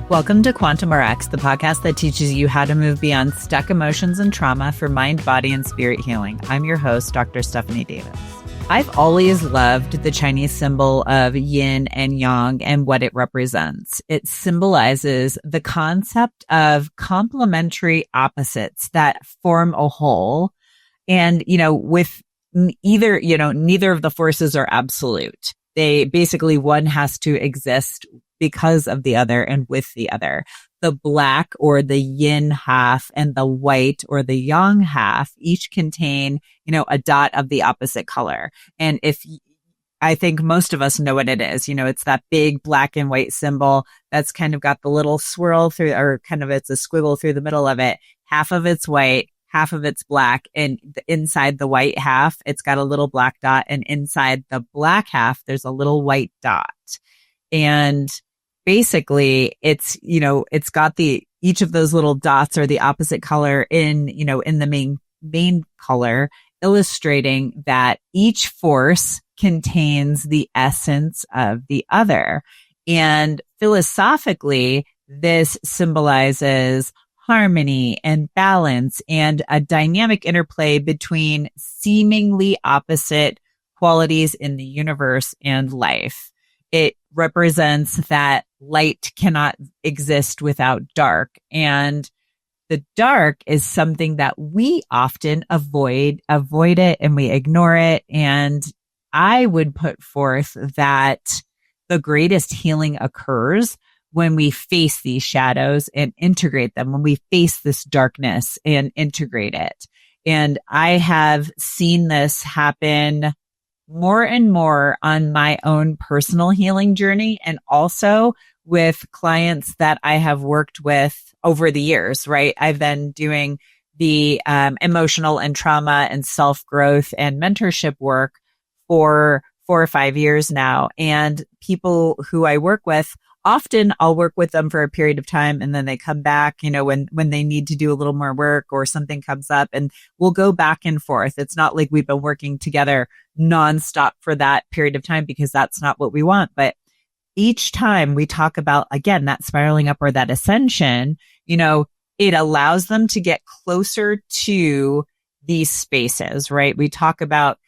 Welcome to Quantum RX, the podcast that teaches you how to move beyond stuck emotions and trauma for mind, body, and spirit healing. I'm your host, Dr. Stephanie Davis. I've always loved the Chinese symbol of yin and yang and what it represents. It symbolizes the concept of complementary opposites that form a whole. And, with neither of the forces are absolute. They basically, one has to exist because of the other and with the other. The black or the yin half and the white or the yang half each contain, a dot of the opposite color. And I think most of us know what it is. It's that big black and white symbol that's kind of got the little swirl through, or kind of it's a squiggle through the middle of it. Half of it's white, half of it's black, and inside the white half, it's got a little black dot, and inside the black half, there's a little white dot. And basically, it's got each of those little dots are the opposite color in the main color, illustrating that each force contains the essence of the other. And philosophically, this symbolizes harmony and balance and a dynamic interplay between seemingly opposite qualities in the universe and life. It represents that light cannot exist without dark. And the dark is something that we often avoid it, and we ignore it. And I would put forth that the greatest healing occurs when we face these shadows and integrate them, when we face this darkness and integrate it. And I have seen this happen more and more on my own personal healing journey, and also with clients that I have worked with over the years, right? I've been doing the emotional and trauma and self-growth and mentorship work for 4 or 5 years now. And people who I work with, often I'll work with them for a period of time and then they come back, when they need to do a little more work or something comes up, and we'll go back and forth. It's not like we've been working together nonstop for that period of time, because that's not what we want. But each time we talk about, again, that spiraling up or that ascension, it allows them to get closer to these spaces, right? We talk about,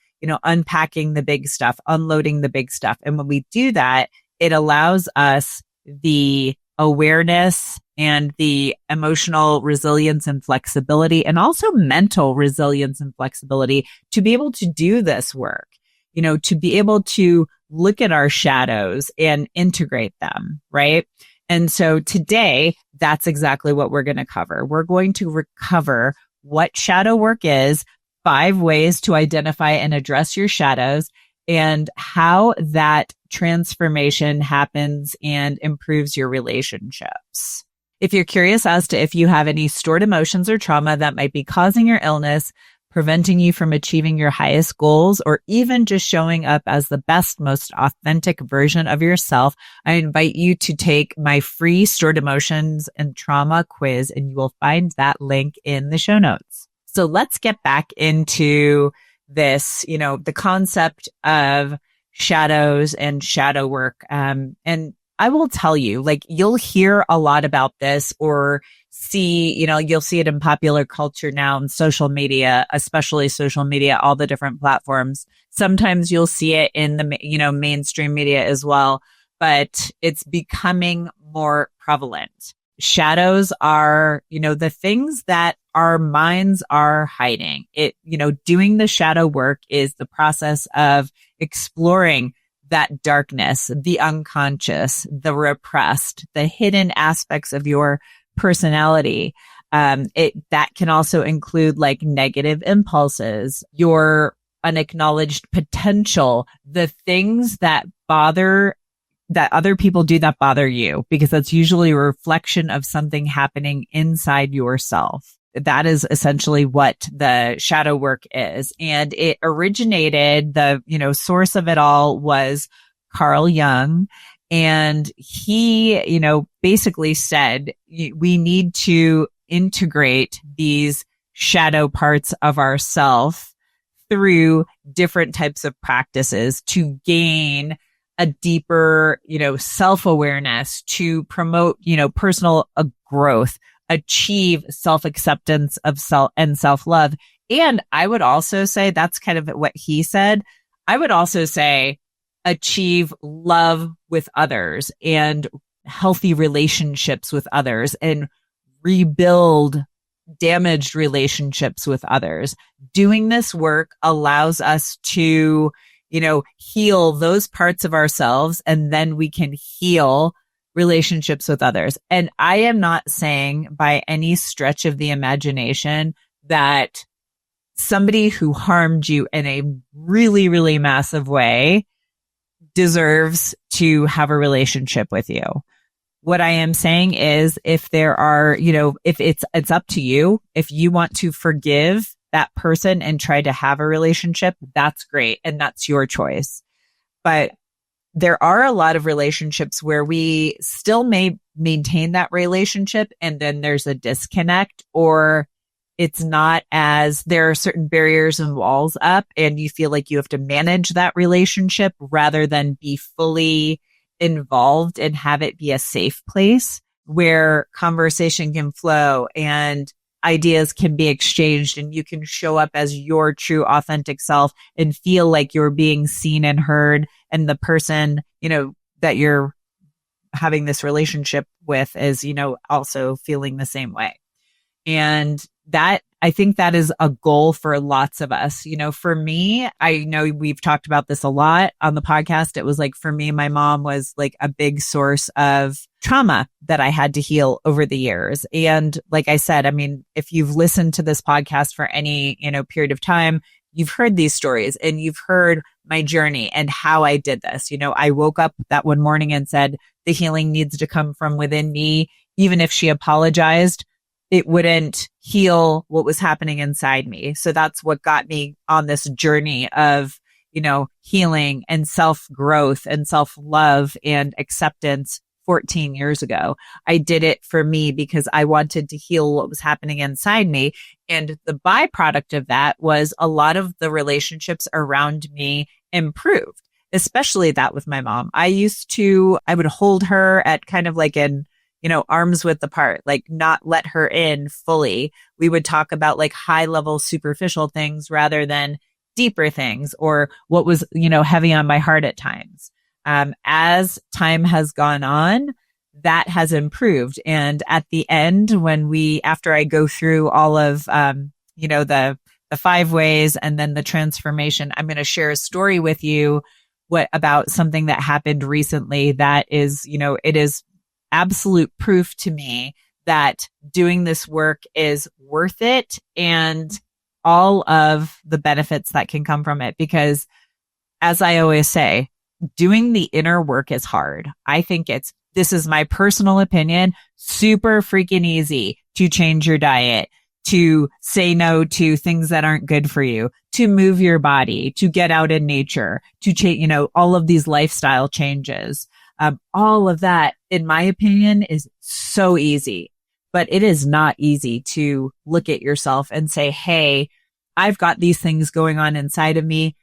unpacking the big stuff, unloading the big stuff. And when we do that, it allows us the awareness and the emotional resilience and flexibility, and also mental resilience and flexibility to be able to do this work, to be able to look at our shadows and integrate them, right? And so today, that's exactly what we're going to cover. We're going to recover what shadow work is, 5 ways to identify and address your shadows, and how that transformation happens and improves your relationships. If you're curious as to if you have any stored emotions or trauma that might be causing your illness, preventing you from achieving your highest goals, or even just showing up as the best, most authentic version of yourself, I invite you to take my free stored emotions and trauma quiz, and you will find that link in the show notes. So let's get back into this, the concept of shadows and shadow work. And I will tell you, you'll hear a lot about this or see, you'll see it in popular culture now and social media, especially social media, all the different platforms. Sometimes you'll see it in the, mainstream media as well, but it's becoming more prevalent. Shadows are, the things that our minds are hiding. Doing the shadow work is the process of exploring that darkness, the unconscious, the repressed, the hidden aspects of your personality. That can also include negative impulses, your unacknowledged potential, the things that other people do that bother you, because that's usually a reflection of something happening inside yourself. That is essentially what the shadow work is. And it originated, the, source of it all was Carl Jung. And he, basically said, we need to integrate these shadow parts of ourself through different types of practices to gain a deeper, self-awareness, to promote, personal growth, achieve self-acceptance of self and self-love. And I would also say, that's kind of what he said. I would also say achieve love with others and healthy relationships with others and rebuild damaged relationships with others. Doing this work allows us to, heal those parts of ourselves, and then we can heal relationships with others. And I am not saying by any stretch of the imagination that somebody who harmed you in a really, really massive way deserves to have a relationship with you. What I am saying is, if there are, if it's up to you, if you want to forgive that person and try to have a relationship, that's great. And that's your choice. But there are a lot of relationships where we still may maintain that relationship, and then there's a disconnect, or it's not as, there are certain barriers and walls up, and you feel like you have to manage that relationship rather than be fully involved and have it be a safe place where conversation can flow and ideas can be exchanged, and you can show up as your true authentic self and feel like you're being seen and heard, and the person, that you're having this relationship with is, also feeling the same way. And that, I think that is a goal for lots of us. For me, I know we've talked about this a lot on the podcast. It was like, for me, my mom was like a big source of trauma that I had to heal over the years. And like I said, I mean, if you've listened to this podcast for any, period of time, you've heard these stories and you've heard my journey and how I did this. I woke up that one morning and said, the healing needs to come from within me. Even if she apologized, it wouldn't heal what was happening inside me. So that's what got me on this journey of, healing and self-growth and self-love and acceptance 14 years ago. I did it for me because I wanted to heal what was happening inside me. And the byproduct of that was a lot of the relationships around me improved, especially that with my mom. I would hold her at kind of like an, arms width apart, like not let her in fully. We would talk about like high level superficial things rather than deeper things, or what was, heavy on my heart at times. As time has gone on, that has improved. And at the end, after I go through all of, the 5 ways and then the transformation, I'm going to share a story with you about something that happened recently that is, it is absolute proof to me that doing this work is worth it, and all of the benefits that can come from it. Because as I always say, doing the inner work is hard. I think this is my personal opinion, super freaking easy to change your diet, to say no to things that aren't good for you, to move your body, to get out in nature, to change, all of these lifestyle changes. All of that, in my opinion, is so easy, but it is not easy to look at yourself and say, hey, I've got these things going on inside of me.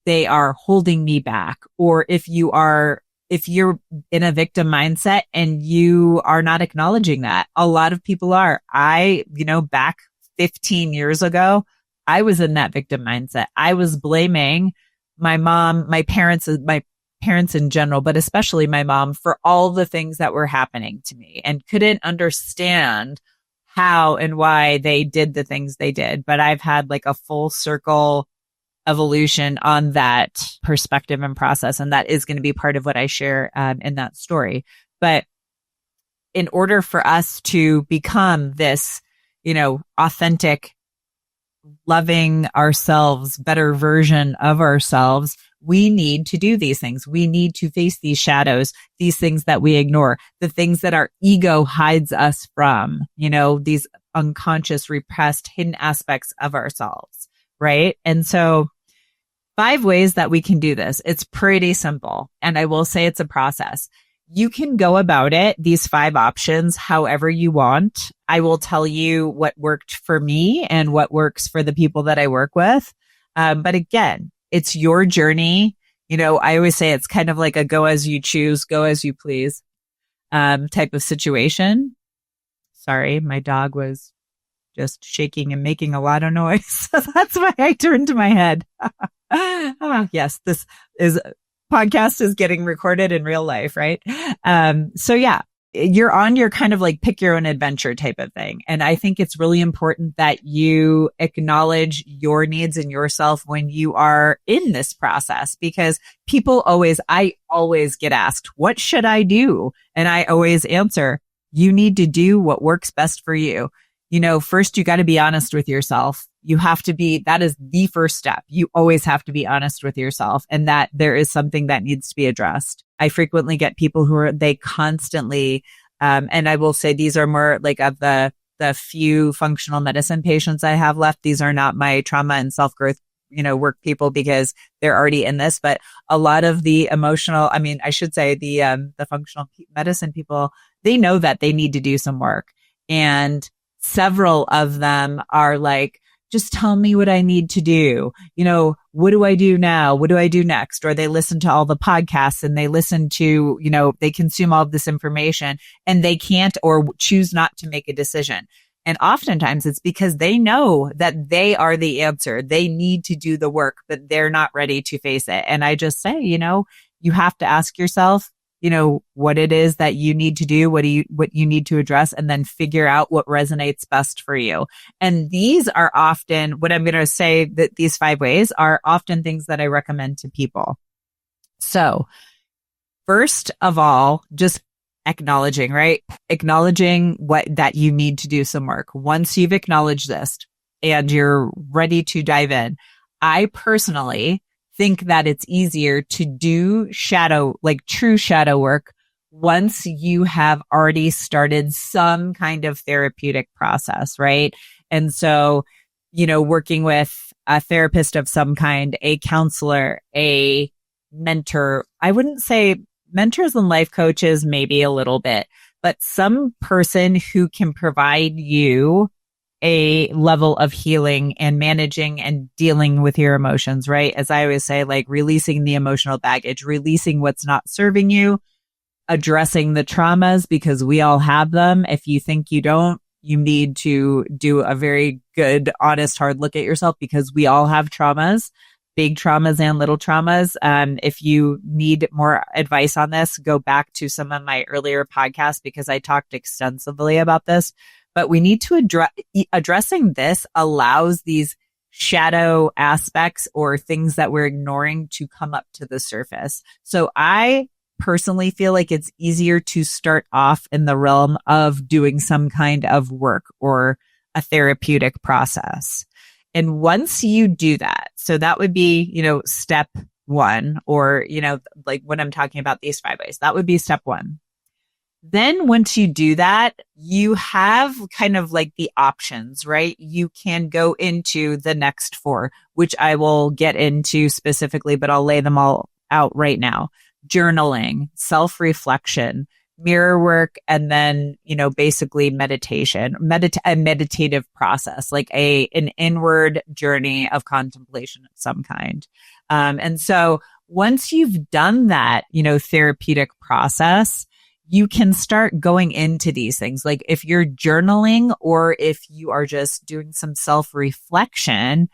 They are holding me back. Or if you're in a victim mindset and you are not acknowledging that, a lot of people are. Back 15 years ago, I was in that victim mindset. I was blaming my mom, my parents in general, but especially my mom, for all the things that were happening to me, and couldn't understand how and why they did the things they did. But I've had like a full circle evolution on that perspective and process. And that is going to be part of what I share in that story. But in order for us to become this, authentic, loving ourselves, better version of ourselves, we need to do these things. We need to face these shadows, these things that we ignore, the things that our ego hides us from, these unconscious, repressed, hidden aspects of ourselves, right? And so 5 ways that we can do this. It's pretty simple. And I will say it's a process. You can go about it, these 5 options, however you want. I will tell you what worked for me and what works for the people that I work with. But again, it's your journey. I always say it's kind of like a go as you choose, go as you please type of situation. Sorry, my dog was just shaking and making a lot of noise. So that's why I turned to my head. Yes, this is podcast is getting recorded in real life, right? So yeah, you're on your kind of like pick your own adventure type of thing. And I think it's really important that you acknowledge your needs and yourself when you are in this process, because I always get asked, what should I do? And I always answer, you need to do what works best for you. First you got to be honest with yourself. That is the first step. You always have to be honest with yourself, and that there is something that needs to be addressed. I frequently get people they constantly, and I will say these are more like of the few functional medicine patients I have left. These are not my trauma and self-growth, work people, because they're already in this, but a lot of the I should say the functional medicine people, they know that they need to do some work. And several of them are like, just tell me what I need to do. What do I do now? What do I do next? Or they listen to all the podcasts and they listen to, they consume all of this information and they can't or choose not to make a decision. And oftentimes it's because they know that they are the answer. They need to do the work, but they're not ready to face it. And I just say, you have to ask yourself, what it is that you need to do, what you need to address, and then figure out what resonates best for you. And these are often what I'm going to say, that these 5 ways are often things that I recommend to people. So first of all, just acknowledging, right? Acknowledging that you need to do some work. Once you've acknowledged this and you're ready to dive in, I personally think that it's easier to do true shadow work once you have already started some kind of therapeutic process, right? And so, working with a therapist of some kind, a counselor, a mentor, I wouldn't say mentors and life coaches, maybe a little bit, but some person who can provide you a level of healing and managing and dealing with your emotions, right? As I always say, like releasing the emotional baggage, releasing what's not serving you, addressing the traumas, because we all have them. If you think you don't, you need to do a very good, honest, hard look at yourself, because we all have traumas, big traumas and little traumas. If you need more advice on this, go back to some of my earlier podcasts, because I talked extensively about this. But we need to addressing this allows these shadow aspects or things that we're ignoring to come up to the surface. So I personally feel like it's easier to start off in the realm of doing some kind of work or a therapeutic process. And once you do that, so that would be, step 1, or, like when I'm talking about these 5 ways, that would be step 1. Then once you do that, you have kind of like the options, right? You can go into the next 4, which I will get into specifically, but I'll lay them all out right now. Journaling, self-reflection, mirror work, and then, basically meditation, a meditative process, like an inward journey of contemplation of some kind. And so once you've done that, therapeutic process, you can start going into these things. Like if you're journaling or if you are just doing some self-reflection,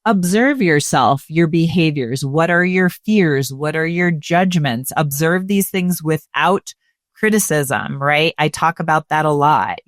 observe yourself, your behaviors. What are your fears? What are your judgments? Observe these things without criticism, right? I talk about that a lot,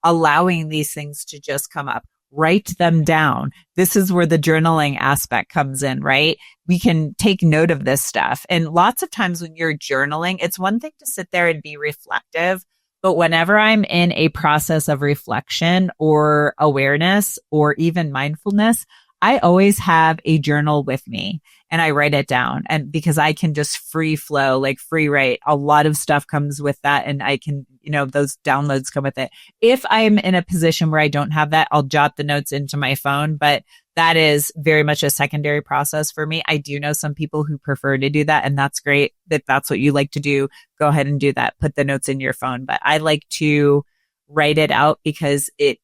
allowing these things to just come up. Write them down. This is where the journaling aspect comes in, right? We can take note of this stuff. And lots of times when you're journaling, it's one thing to sit there and be reflective, but whenever I'm in a process of reflection or awareness or even mindfulness, I always have a journal with me and I write it down. And because I can just free flow, like free write, a lot of stuff comes with that. And I can, those downloads come with it. If I'm in a position where I don't have that, I'll jot the notes into my phone, but that is very much a secondary process for me. I do know some people who prefer to do that, and that's great. If that's what you like to do, go ahead and do that. Put the notes in your phone. But I like to write it out because it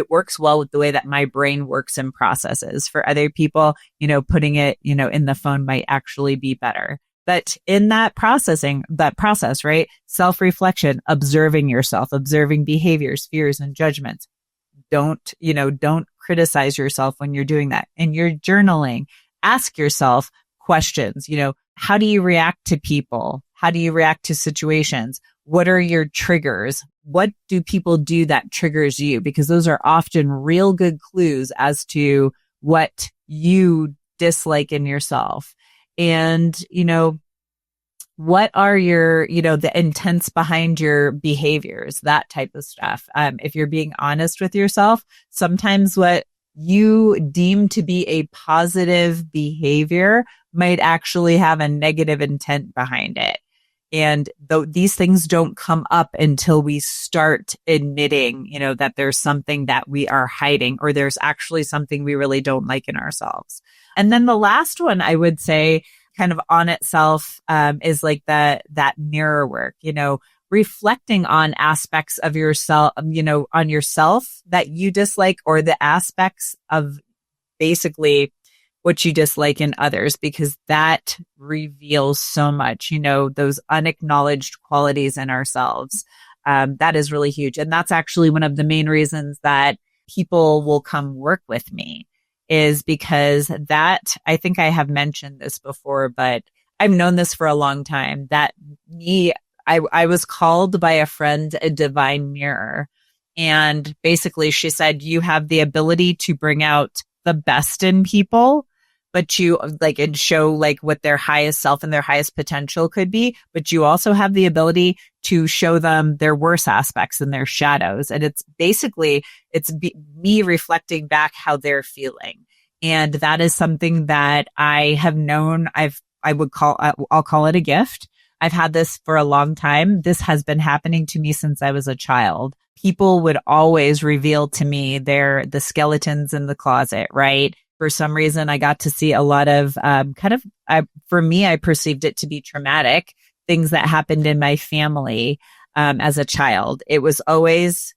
works well with the way that my brain works and processes. For other people, putting it, in the phone might actually be better. But in that process, right? Self-reflection, observing yourself, observing behaviors, fears, and judgments. Don't criticize yourself when you're doing that. And you're journaling. Ask yourself questions. How do you react to people? How do you react to situations? What are your triggers? What do people do that triggers you? Because those are often real good clues as to what you dislike in yourself. And, what are your, the intents behind your behaviors, that type of stuff. If you're being honest with yourself, sometimes what you deem to be a positive behavior might actually have a negative intent behind it. And these things don't come up until we start admitting, that there's something that we are hiding, or there's actually something we really don't like in ourselves. And then the last one I would say kind of on itself, is like that mirror work, reflecting on aspects of yourself, on yourself that you dislike, or the aspects of basically what you dislike in others, because that reveals so much, those unacknowledged qualities in ourselves. That is really huge. And that's actually one of the main reasons that people will come work with me, is because that, I think I have mentioned this before, but I've known this for a long time, that I was called by a friend a divine mirror. And basically she said, you have the ability to bring out the best in people, but you and show what their highest self and their highest potential could be. But you also have the ability to show them their worst aspects and their shadows. And it's basically, me reflecting back how they're feeling. And that is something that I have known. I'll call it a gift. I've had this for a long time. This has been happening to me since I was a child. People would always reveal to me the skeletons in the closet, right? For some reason, I got to see a lot of for me, I perceived it to be traumatic things that happened in my family as a child. It was always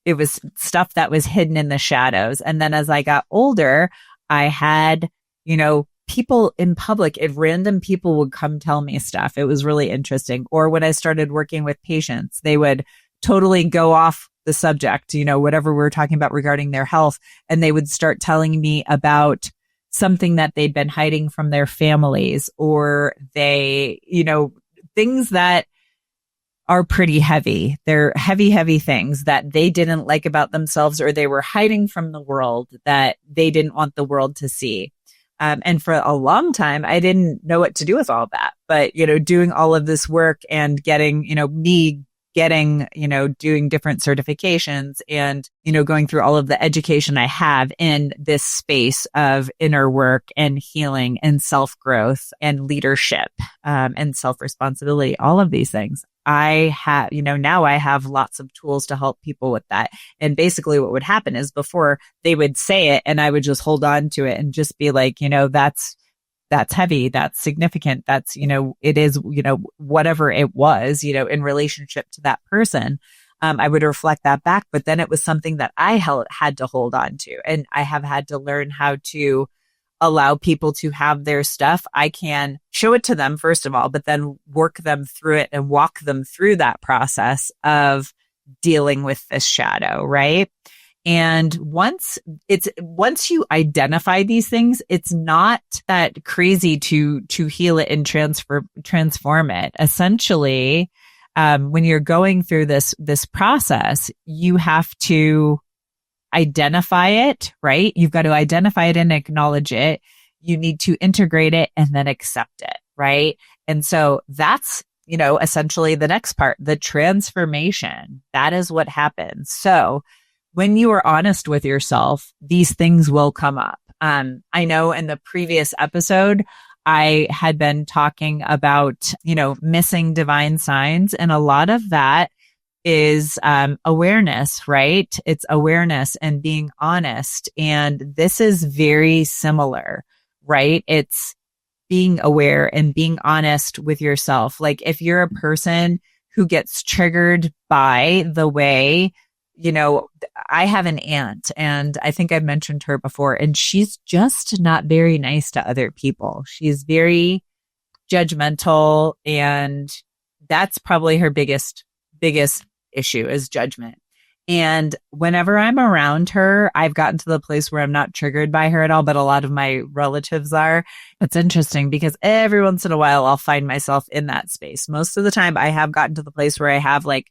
it was stuff that was hidden in the shadows. And then as I got older, I had, people in public, random people would come tell me stuff. It was really interesting. Or when I started working with patients, they would totally go off the subject, whatever we were talking about regarding their health. And they would start telling me about something that they'd been hiding from their families, or they, things that are pretty heavy. They're heavy things that they didn't like about themselves, or they were hiding from the world that they didn't want the world to see. And for a long time, I didn't know what to do with all that. But, doing all of this work and getting, doing different certifications and, going through all of the education I have in this space of inner work and healing and self-growth and leadership, and self-responsibility, all of these things. I have, now I have lots of tools to help people with that. And basically what would happen is before they would say it and I would just hold on to it and just be like, that's heavy. That's significant. That's, it is, whatever it was, in relationship to that person. I would reflect that back, but then it was something that I had to hold on to. And I have had to learn how to allow people to have their stuff. I can show it to them, first of all, but then work them through it and walk them through that process of dealing with this shadow, right? And once you identify these things, it's not that crazy to heal it and transform it. Essentially, when you're going through this process, you have to identify it, right? You've got to identify it and acknowledge it. You need to integrate it and then accept it, right? And so that's, essentially the next part, the transformation. That is what happens. So when you are honest with yourself, these things will come up. I know in the previous episode, I had been talking about, missing divine signs, and a lot of that is awareness, right? It's awareness and being honest. And this is very similar, right? It's being aware and being honest with yourself. Like if you're a person who gets triggered by the way, I have an aunt, and I think I've mentioned her before, and she's just not very nice to other people. She's very judgmental, and that's probably her biggest issue is judgment. And whenever I'm around her, I've gotten to the place where I'm not triggered by her at all, but a lot of my relatives are. It's interesting because every once in a while I'll find myself in that space. Most of the time I have gotten to the place where I have like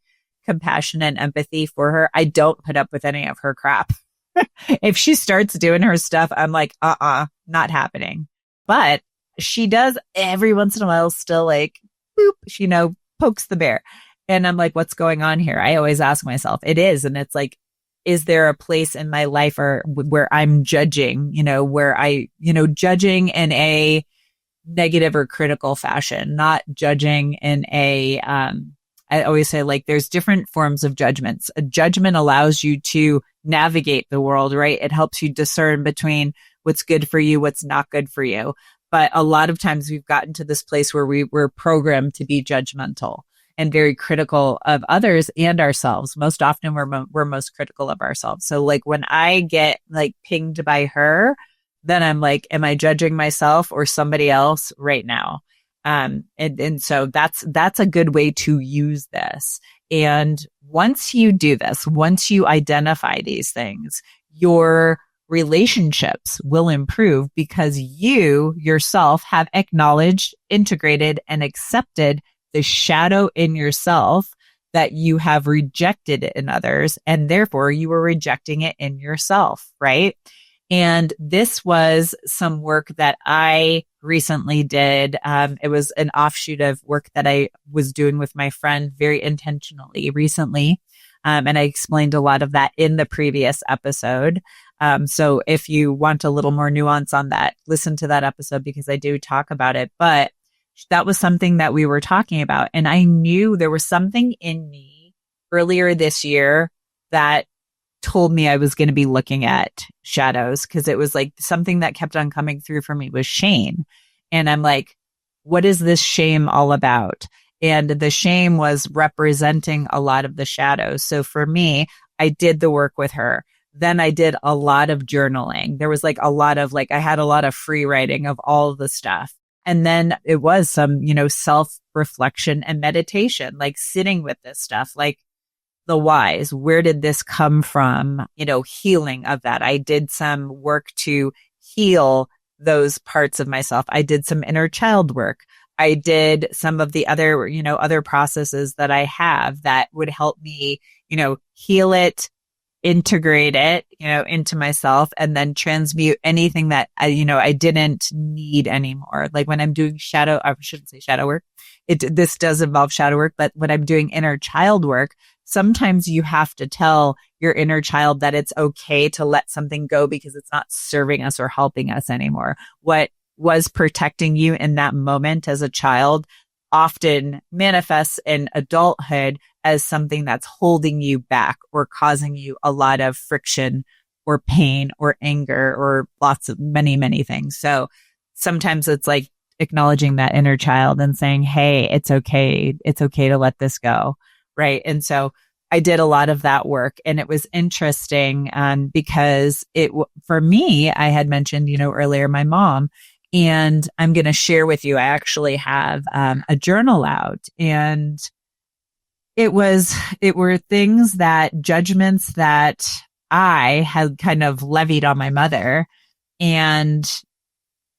compassion and empathy for her. I don't put up with any of her crap. If she starts doing her stuff, I'm like, not happening. But she does every once in a while still like, boop, pokes the bear. And I'm like, what's going on here? I always ask myself, it is. And it's like, is there a place in my life or where I'm judging, judging in a negative or critical fashion, not judging in a, I always say like there's different forms of judgments. A judgment allows you to navigate the world, right? It helps you discern between what's good for you, what's not good for you. But a lot of times we've gotten to this place where we're programmed to be judgmental and very critical of others and ourselves. Most often we're most critical of ourselves. So like when I get like pinged by her, then I'm like, am I judging myself or somebody else right now? And so that's a good way to use this. And once you do this, once you identify these things, your relationships will improve because you yourself have acknowledged, integrated, and accepted the shadow in yourself that you have rejected in others, and therefore you were rejecting it in yourself, right? And this was some work that I recently did. It was an offshoot of work that I was doing with my friend very intentionally recently. And I explained a lot of that in the previous episode. So if you want a little more nuance on that, listen to that episode because I do talk about it. But that was something that we were talking about. And I knew there was something in me earlier this year that told me I was going to be looking at shadows because it was like something that kept on coming through for me was shame. And I'm like, what is this shame all about? And the shame was representing a lot of the shadows. So for me, I did the work with her. Then I did a lot of journaling. There was like a lot of I had a lot of free writing of all of the stuff. And then it was some, self-reflection and meditation, like sitting with this stuff, like the whys. Where did this come from? Healing of that. I did some work to heal those parts of myself. I did some inner child work. I did some of the other, other processes that I have that would help me, heal it, integrate it, into myself and then transmute anything that I didn't need anymore. Like when I'm doing I shouldn't say shadow work. This does involve shadow work, but when I'm doing inner child work, sometimes you have to tell your inner child that it's okay to let something go because it's not serving us or helping us anymore. What was protecting you in that moment as a child often manifests in adulthood as something that's holding you back or causing you a lot of friction or pain or anger or lots of many, many things. So sometimes it's like acknowledging that inner child and saying, hey, it's okay. It's okay to let this go. Right. And so I did a lot of that work and it was interesting because for me, I had mentioned, earlier my mom. And I'm going to share with you, I actually have a journal out and it were things judgments that I had kind of levied on my mother. And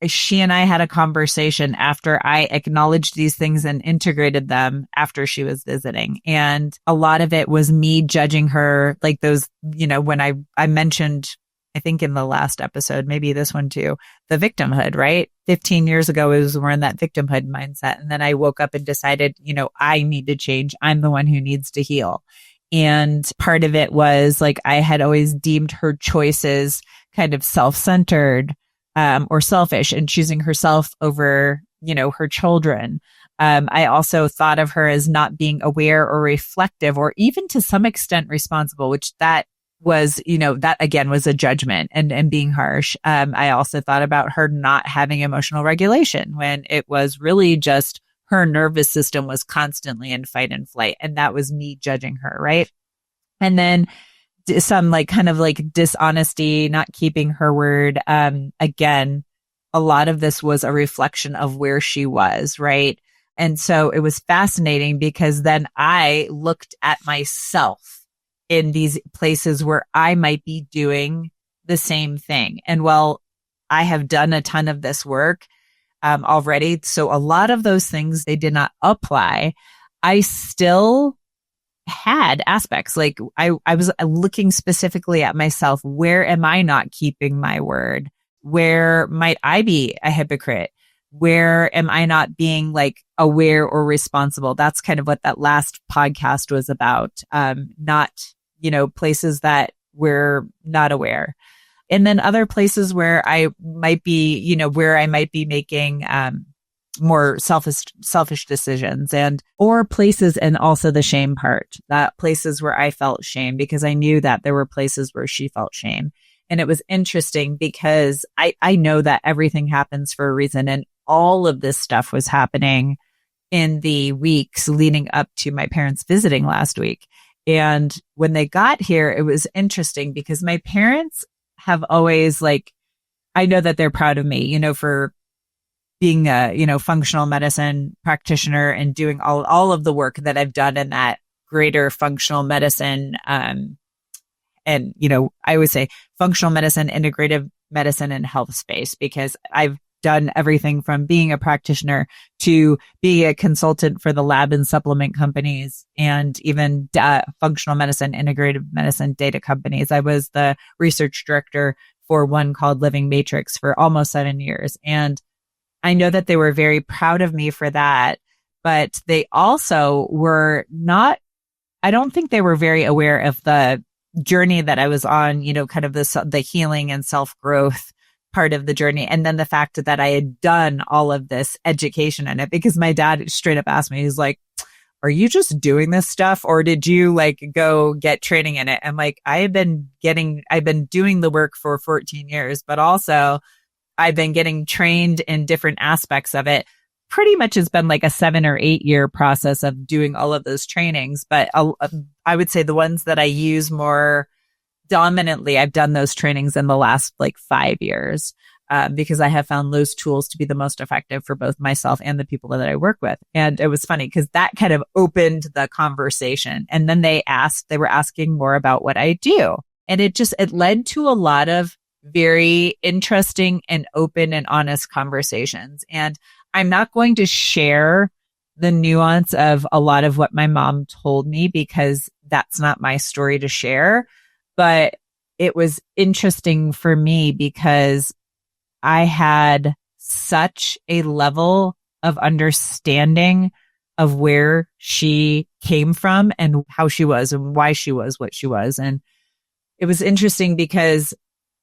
she and I had a conversation after I acknowledged these things and integrated them after she was visiting. And a lot of it was me judging her, like those, when I mentioned, I think in the last episode, maybe this one too, the victimhood, right? 15 years ago, we're in that victimhood mindset. And then I woke up and decided, I need to change. I'm the one who needs to heal. And part of it was like, I had always deemed her choices kind of self-centered, or selfish and choosing herself over, her children. I also thought of her as not being aware or reflective or even to some extent responsible, which that was, that again was a judgment and being harsh. I also thought about her not having emotional regulation when it was really just her nervous system was constantly in fight and flight. And that was me judging her. Right. And then some like kind of like dishonesty, not keeping her word. Again, a lot of this was a reflection of where she was. Right. And so it was fascinating because then I looked at myself in these places where I might be doing the same thing. And well, I have done a ton of this work already. So a lot of those things, they did not apply. I still had aspects like I was looking specifically at myself. Where am I not keeping my word? Where might I be a hypocrite? Where am I not being like aware or responsible? That's kind of what that last podcast was about. Not, places that we're not aware. And then other places where I might be, where I might be making, more selfish decisions or places, and also the shame part, that places where I felt shame because I knew that there were places where she felt shame. And it was interesting because I know that everything happens for a reason. And all of this stuff was happening in the weeks leading up to my parents visiting last week. And when they got here, it was interesting because my parents have always I know that they're proud of me, for being a, functional medicine practitioner and doing all of the work that I've done in that greater functional medicine. And, I always say functional medicine, integrative medicine, and health space, because I've done everything from being a practitioner to being a consultant for the lab and supplement companies and even functional medicine, integrative medicine data companies. I was the research director for one called Living Matrix for almost 7 years. And I know that they were very proud of me for that, but they also were not, I don't think they were very aware of the journey that I was on, kind of the healing and self-growth part of the journey. And then the fact that I had done all of this education in it, because my dad straight up asked me, he's like, are you just doing this stuff or did you go get training in it? I'm like, I've been doing the work for 14 years, but also I've been getting trained in different aspects of it. Pretty much has been a 7 or 8 year process of doing all of those trainings. But I would say the ones that I use more dominantly, I've done those trainings in the last 5 years, because I have found those tools to be the most effective for both myself and the people that I work with. And it was funny because that kind of opened the conversation. And then they were asking more about what I do. And it led to a lot of very interesting and open and honest conversations. And I'm not going to share the nuance of a lot of what my mom told me because that's not my story to share. But it was interesting for me because I had such a level of understanding of where she came from and how she was and why she was what she was. And it was interesting because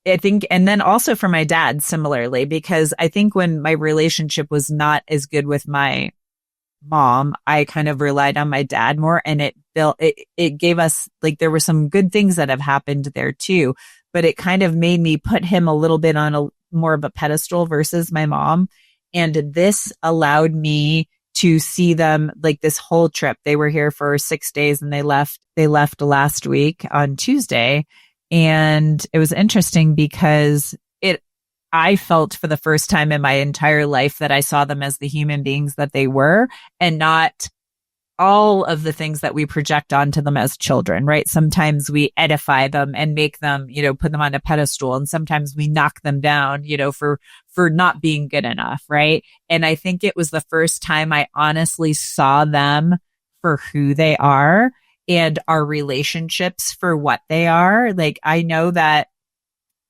I think, and then also for my dad, similarly, because I think when my relationship was not as good with my mom, I kind of relied on my dad more, and it gave us, there were some good things that have happened there too, but it kind of made me put him a little bit on a more of a pedestal versus my mom. And this allowed me to see them this whole trip. They were here for 6 days and they left last week on Tuesday. And it was interesting because I felt for the first time in my entire life that I saw them as the human beings that they were and not all of the things that we project onto them as children, right? Sometimes we edify them and make them, put them on a pedestal. And sometimes we knock them down, for not being good enough, right? And I think it was the first time I honestly saw them for who they are and our relationships for what they are. I know that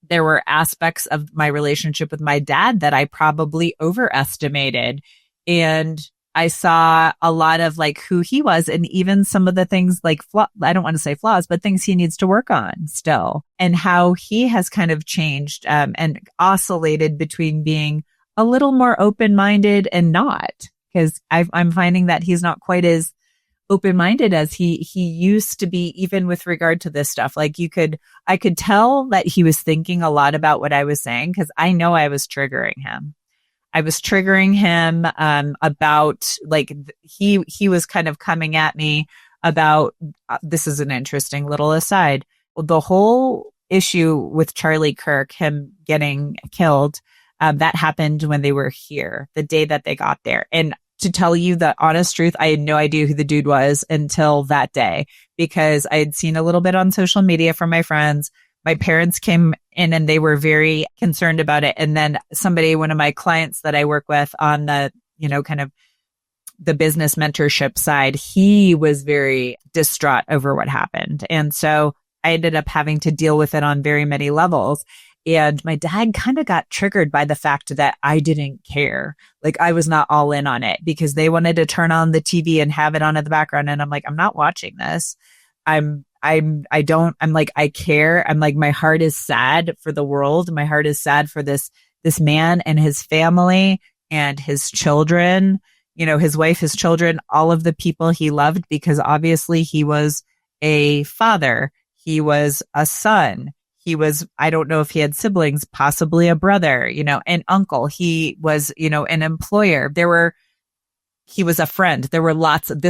there were aspects of my relationship with my dad that I probably overestimated. And I saw a lot of who he was and even some of the things I don't want to say flaws, but things he needs to work on still, and how he has kind of changed and oscillated between being a little more open-minded and not, because I'm finding that he's not quite as open-minded as he used to be, even with regard to this stuff. I could tell that he was thinking a lot about what I was saying because I know I was triggering him. I was triggering him about like he was kind of coming at me about this is an interesting little aside. The whole issue with Charlie Kirk, him getting killed, that happened when they were here, the day that they got there. And to tell you the honest truth, I had no idea who the dude was until that day, because I had seen a little bit on social media from my friends. My parents came in and they were very concerned about it. And then one of my clients that I work with on the, kind of the business mentorship side, he was very distraught over what happened. And so I ended up having to deal with it on very many levels. And my dad kind of got triggered by the fact that I didn't care. Like I was not all in on it because they wanted to turn on the TV and have it on in the background. And I'm like, I'm not watching this. I care. I'm like, my heart is sad for the world. My heart is sad for this man and his family and his children, his wife, his children, all of the people he loved, because obviously he was a father. He was a son. He was, I don't know if he had siblings, possibly a brother, an uncle. He was, an employer. He was a friend. There were lots of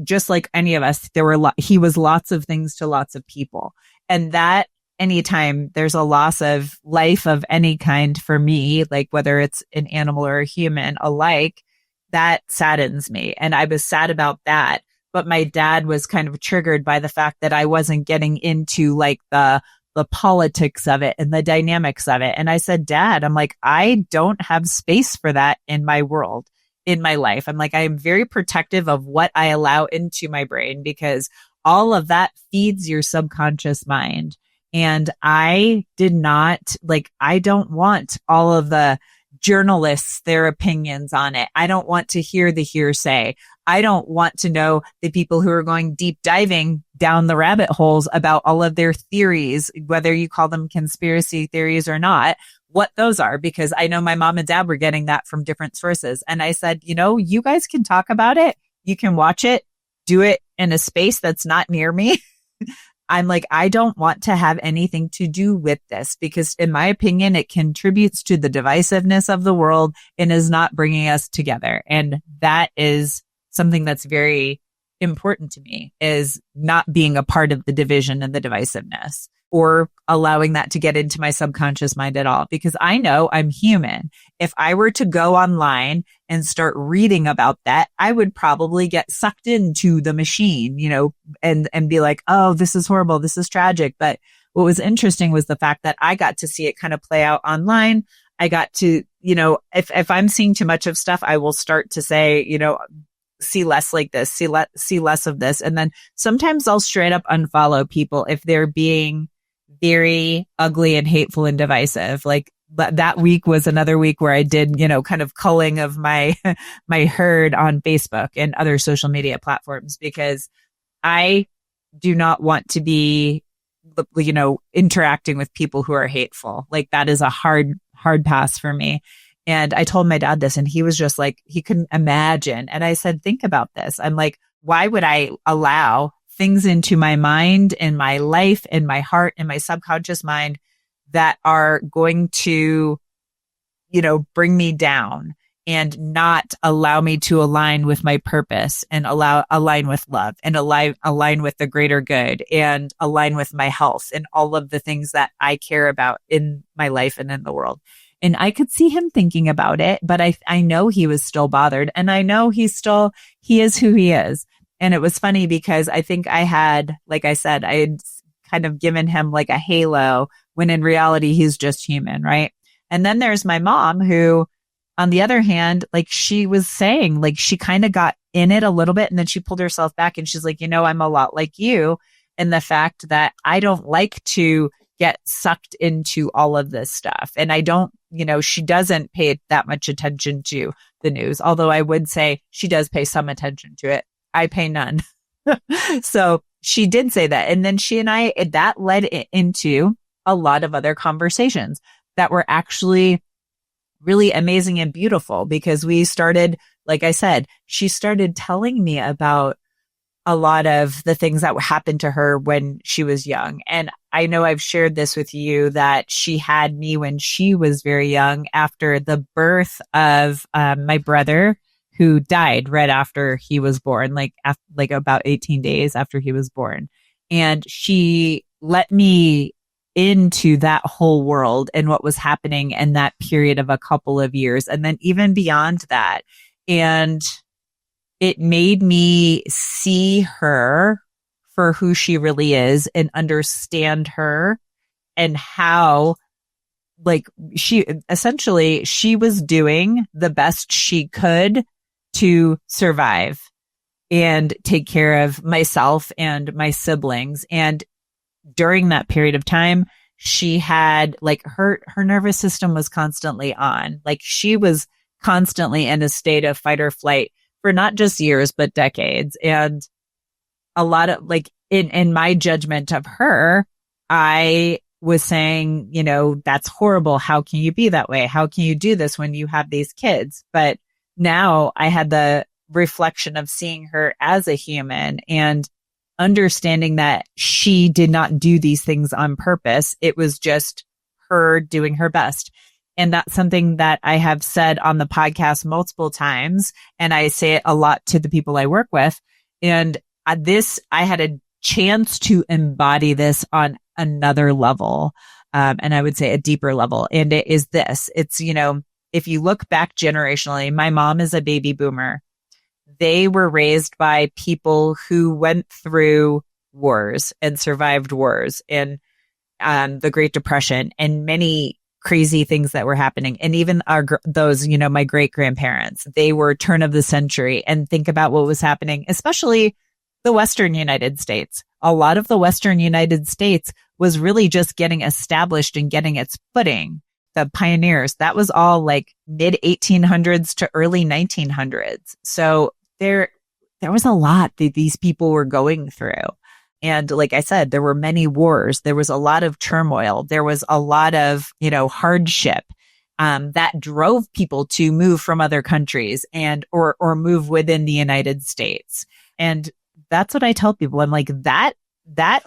just like any of us, he was lots of things to lots of people. And that anytime there's a loss of life of any kind for me, like whether it's an animal or a human alike, that saddens me. And I was sad about that. But my dad was kind of triggered by the fact that I wasn't getting into like the politics of it and the dynamics of it. And I said, Dad, I'm like, I don't have space for that in my world, in my life. I'm like, I am very protective of what I allow into my brain because all of that feeds your subconscious mind. And I don't want all of the journalists, their opinions on it. I don't want to hear the hearsay. I don't want to know the people who are going deep diving down the rabbit holes about all of their theories, whether you call them conspiracy theories or not, what those are, because I know my mom and dad were getting that from different sources. And I said, you guys can talk about it. You can watch it, do it in a space that's not near me. I'm like, I don't want to have anything to do with this because in my opinion, it contributes to the divisiveness of the world and is not bringing us together. And that is something that's very important to me, is not being a part of the division and the divisiveness or allowing that to get into my subconscious mind at all, because I know I'm human. If I were to go online and start reading about that, I would probably get sucked into the machine, and be like, oh, this is horrible. This is tragic. But what was interesting was the fact that I got to see it kind of play out online. I got to, if I'm seeing too much of stuff, I will start to say, see less like this, see less of this. And then sometimes I'll straight up unfollow people if they're being very ugly and hateful and divisive. Like that week was another week where I did, kind of culling of my herd on Facebook and other social media platforms, because I do not want to be, interacting with people who are hateful. Like that is a hard pass for me. And I told my dad this and he was just like, he couldn't imagine. And I said, think about this. I'm like, why would I allow things into my mind and my life and my heart and my subconscious mind that are going to, bring me down and not allow me to align with my purpose and align with love and align with the greater good and align with my health and all of the things that I care about in my life and in the world. And I could see him thinking about it, but I know he was still bothered, and I know he is who he is. And it was funny because I think I had kind of given him like a halo when in reality, he's just human. Right. And then there's my mom who, on the other hand, like she was saying, like she kind of got in it a little bit and then she pulled herself back and she's like, I'm a lot like you in the fact that I don't like to get sucked into all of this stuff. And I don't, she doesn't pay that much attention to the news, although I would say she does pay some attention to it. I pay none. So she did say that. And then that led into a lot of other conversations that were actually really amazing and beautiful, because we started, like I said, she started telling me about a lot of the things that happened to her when she was young. And I know I've shared this with you, that she had me when she was very young after the birth of my brother, who died right after he was born, like about 18 days after he was born. And she let me into that whole world and what was happening in that period of a couple of years. And then even beyond that. And it made me see her for who she really is and understand her, and how, like, she was doing the best she could to survive and take care of myself and my siblings. And during that period of time, she had, like, her nervous system was constantly on. Like, she was constantly in a state of fight or flight for not just years, but decades. And a lot of, like, in my judgment of her, I was saying, that's horrible. How can you be that way? How can you do this when you have these kids? But now I had the reflection of seeing her as a human and understanding that she did not do these things on purpose. It was just her doing her best. And that's something that I have said on the podcast multiple times. And I say it a lot to the people I work with. And I had a chance to embody this on another level. And I would say a deeper level. And it is this. It's, if you look back generationally, my mom is a baby boomer. They were raised by people who went through wars and survived wars and the Great Depression and many crazy things that were happening. And even those, my great grandparents, they were turn of the century, and think about what was happening, especially the Western United States. A lot of the Western United States was really just getting established and getting its footing. The pioneers, that was all like mid 1800s to early 1900s. So there was a lot that these people were going through. And like I said, there were many wars. There was a lot of turmoil. There was a lot of, hardship that drove people to move from other countries or move within the United States. And that's what I tell people. I'm like, that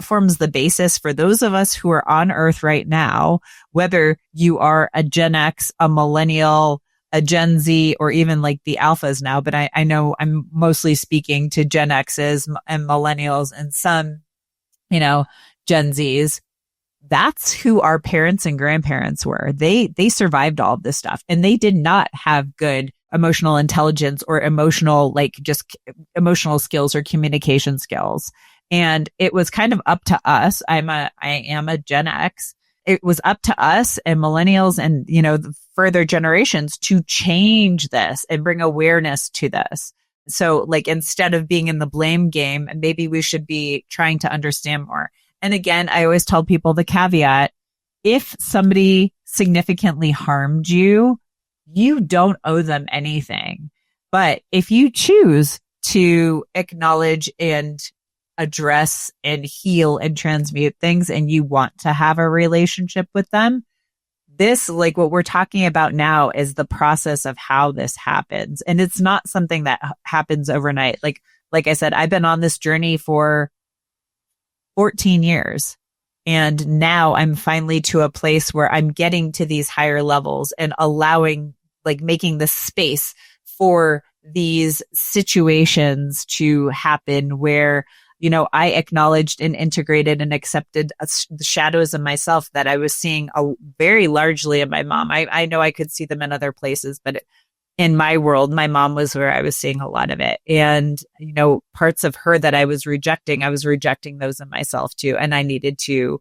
forms the basis for those of us who are on Earth right now, whether you are a Gen X, a millennial, a Gen Z, or even like the alphas now. But I know I'm mostly speaking to Gen X's and millennials and some, Gen Zs. That's who our parents and grandparents were. They survived all of this stuff, and they did not have good emotional intelligence or emotional skills or communication skills. And it was kind of up to us. I am a Gen X. It was up to us and millennials and, the further generations to change this and bring awareness to this. So, like, instead of being in the blame game, maybe we should be trying to understand more. And again, I always tell people the caveat: if somebody significantly harmed you, you don't owe them anything. But if you choose to acknowledge and address and heal and transmute things, and you want to have a relationship with them, this, like what we're talking about now, is the process of how this happens. And it's not something that happens overnight. Like I said, I've been on this journey for 14 years. And now I'm finally to a place where I'm getting to these higher levels and allowing, making the space for these situations to happen where, I acknowledged and integrated and accepted the shadows of myself that I was seeing very largely in my mom. I know I could see them in other places, but in my world, my mom was where I was seeing a lot of it. And, parts of her that I was rejecting those in myself too. And I needed to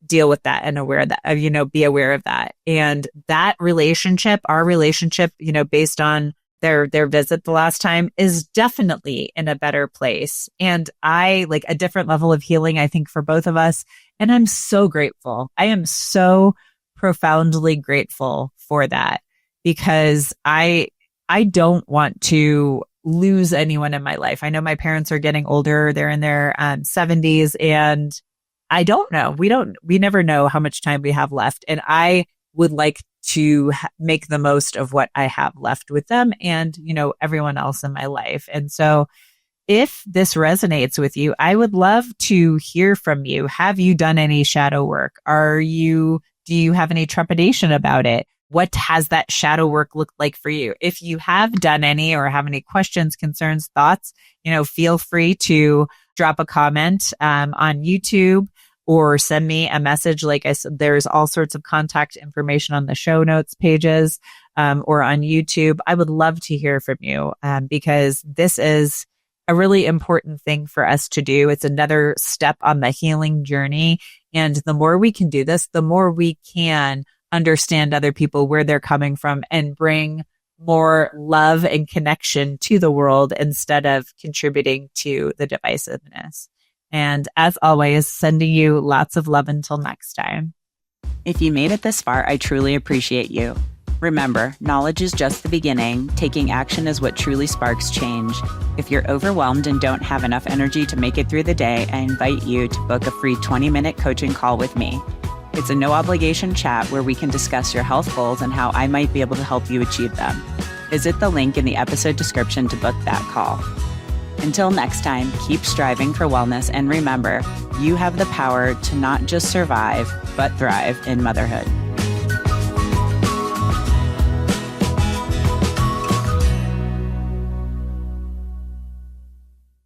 deal with that and be aware of that. And that relationship, our relationship, based on their visit the last time, is definitely in a better place. And a different level of healing, I think, for both of us. And I'm so grateful. I am so profoundly grateful for that, because I don't want to lose anyone in my life. I know my parents are getting older. They're in their 70s, and I don't know. We never know how much time we have left. And I would like to make the most of what I have left with them and, everyone else in my life. And so if this resonates with you, I would love to hear from you. Have you done any shadow work? Do you have any trepidation about it? What has that shadow work looked like for you? If you have done any or have any questions, concerns, thoughts, feel free to drop a comment on YouTube or send me a message. Like I said, there's all sorts of contact information on the show notes pages or on YouTube. I would love to hear from you because this is a really important thing for us to do. It's another step on the healing journey. And the more we can do this, the more we can understand other people, where they're coming from, and bring more love and connection to the world instead of contributing to the divisiveness. And as always, sending you lots of love until next time. If you made it this far, I truly appreciate you. Remember, knowledge is just the beginning. Taking action is what truly sparks change. If you're overwhelmed and don't have enough energy to make it through the day, I invite you to book a free 20-minute coaching call with me. It's a no-obligation chat where we can discuss your health goals and how I might be able to help you achieve them. Visit the link in the episode description to book that call. Until next time, keep striving for wellness, and remember, you have the power to not just survive, but thrive in motherhood.